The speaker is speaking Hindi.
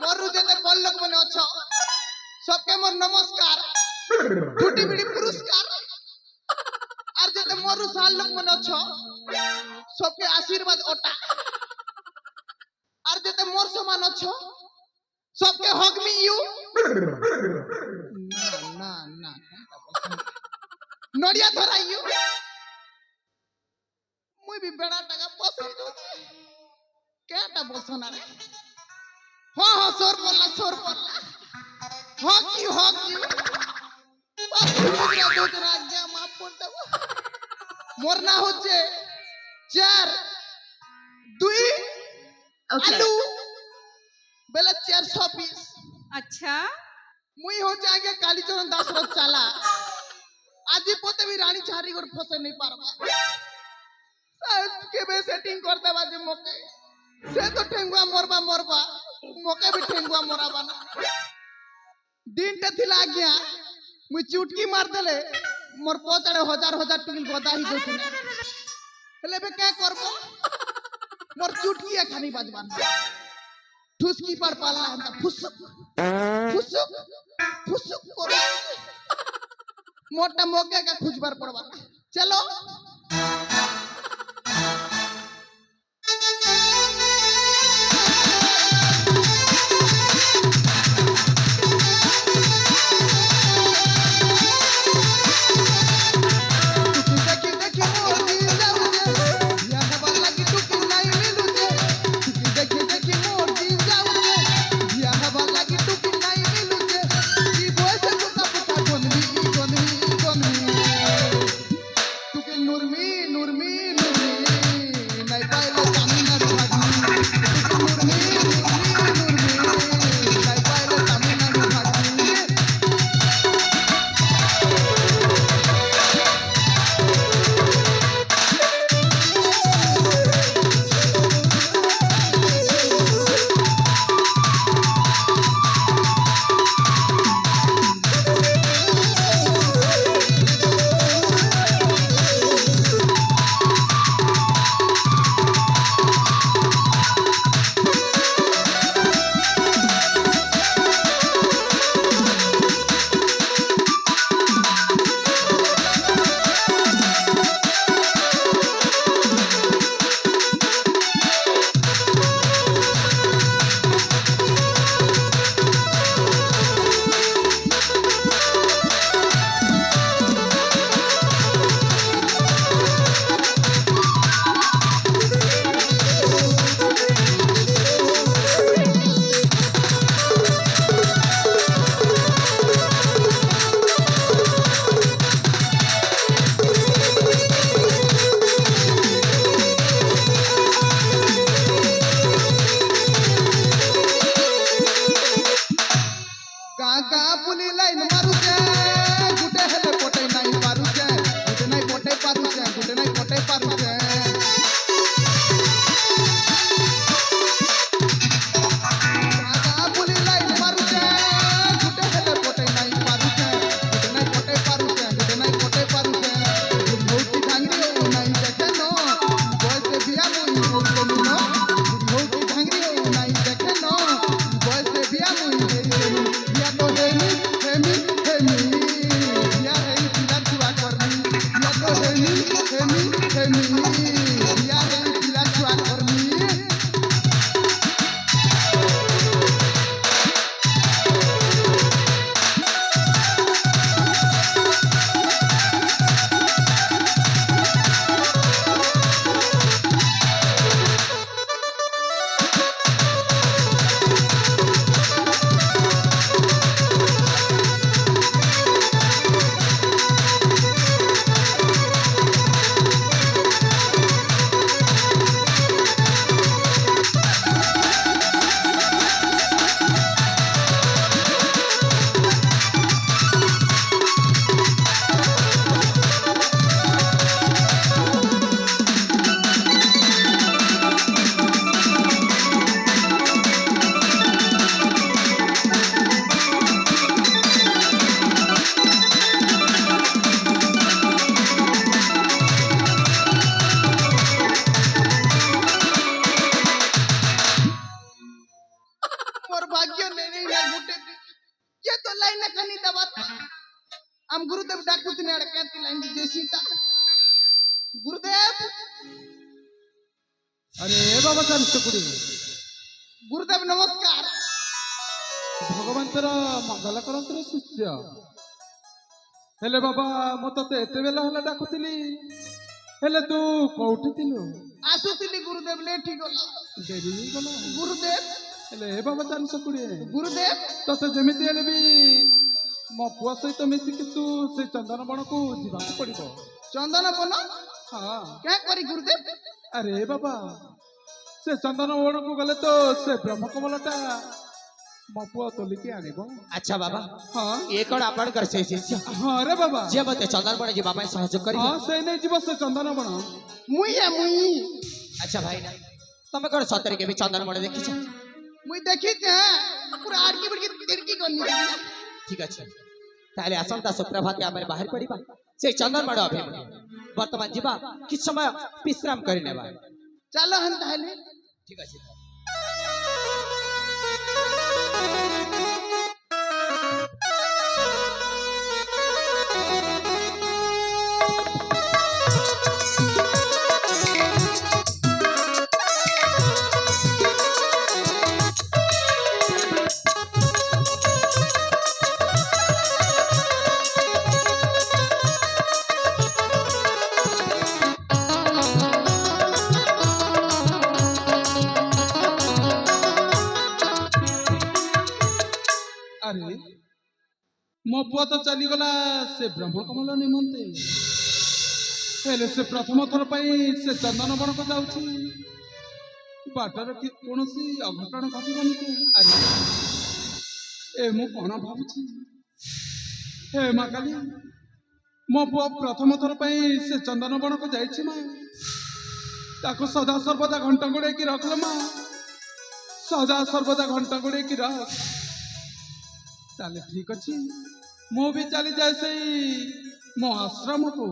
मोरू जते बोल लोग मने अच्छा सबके मोर नमस्कार टूटी बिड़ी पुरस्कार और जते मोरू साल लोग मने अच्छा सबके आशीर्वाद ओटा और जते मोर समान अच्छा सबके हक मी यू ना ना ना नड़िया धरा यू मुई भी बेड़ा टाका पसई दो केटा बोलसना रे हां सोर बोलला हक यू दूसरा आज्ञा माफ कर देबो मोर ना होचे 4 2 आलू बेला 420 अच्छा मुई हो जाएंगे कालीचरण दास रो चाला आदि पोते भी रानी चारी गोर फसे नहीं पारबा के बे सेटिंग कर देबा जे मोके से तो ठेंगुआ मोरबा मोके भी ठेंगुआ मोराबा ना दिन टे थिला गया मुई चुटकी मार देले मोर पोचड़े हजार टुकिल गोदा ही जोथिन हेले बे के करबो मोर चुटकी खानी बजबान ठुसकी पर पालना है फुसुक करो मोटा मोके का खुजबार पड़वा चलो मोर भाग्य ले नहीं ना गुटे ये तो लाइन कनी दबात हम गुरुदेव डाकुत ने अड़कती लाइन जय सीता गुरुदेव अरे बाबा चांचकुड़ी गुरुदेव नमस्कार भगवंतर मंगल करंतर शिष्य हेले बाबा मु तते एते बेला हला डाकुतिली हेले तू कोठी थिलु आसुतिली गुरुदेव लेट ही गला देरी गला गुरुदेव हेले हे बाबा चांचकुड़ी गुरुदेव तते जेमिति हेले भी मो पुआ सहित मिसिक तू से चंदन बण को जीवा पड़िबो चंदन बन हां क्या करी गुरुदेव अरे बाबा से चंदन बण को गले तो से ब्रह्म कमलटा मो पुआ तोलिके आनिबो अच्छा बाबा हां ये कौन आपण कर से शिष्य हां रे बाबा जे मते चंदन बड़े जे बाबा सहयोग करी हां से नहीं जीव से चंदन बण मुई अच्छा भाई ना तमे कौन सतरे के भी चंदन बड़े देखि छ मुई देखी छे पूरा आड़की बड़की तिड़की करनी ठीक আছে তাহলে আসন্তা শুক্রবার কে আমরা বাহির পড়িবা সেই চন্দন বড় অভিমুখে বর্তমান ଯିବା কিছু সময় বিশ্রাম করে নেবা चलो हम ताहले ঠিক আছে अरे मो पुआ तो चली गला से ब्रह्म कमल निमंते हेले से प्रथम थर पाई से चंदन बण को जाउछि बाटर कि कोनोसी अघटन घटिबनि के अरे ए मो कोन भाबुछि हे मा काली मो पुआ प्रथम थर पाई से चंदन बण को जाइछि मा ताको सदा सर्वदा घंटा गुड़े की रखल मा सदा सर्वदा घंटा गुड़े की रख ताले ठीक अच्छी मु भी चली जाए से मो आश्रम को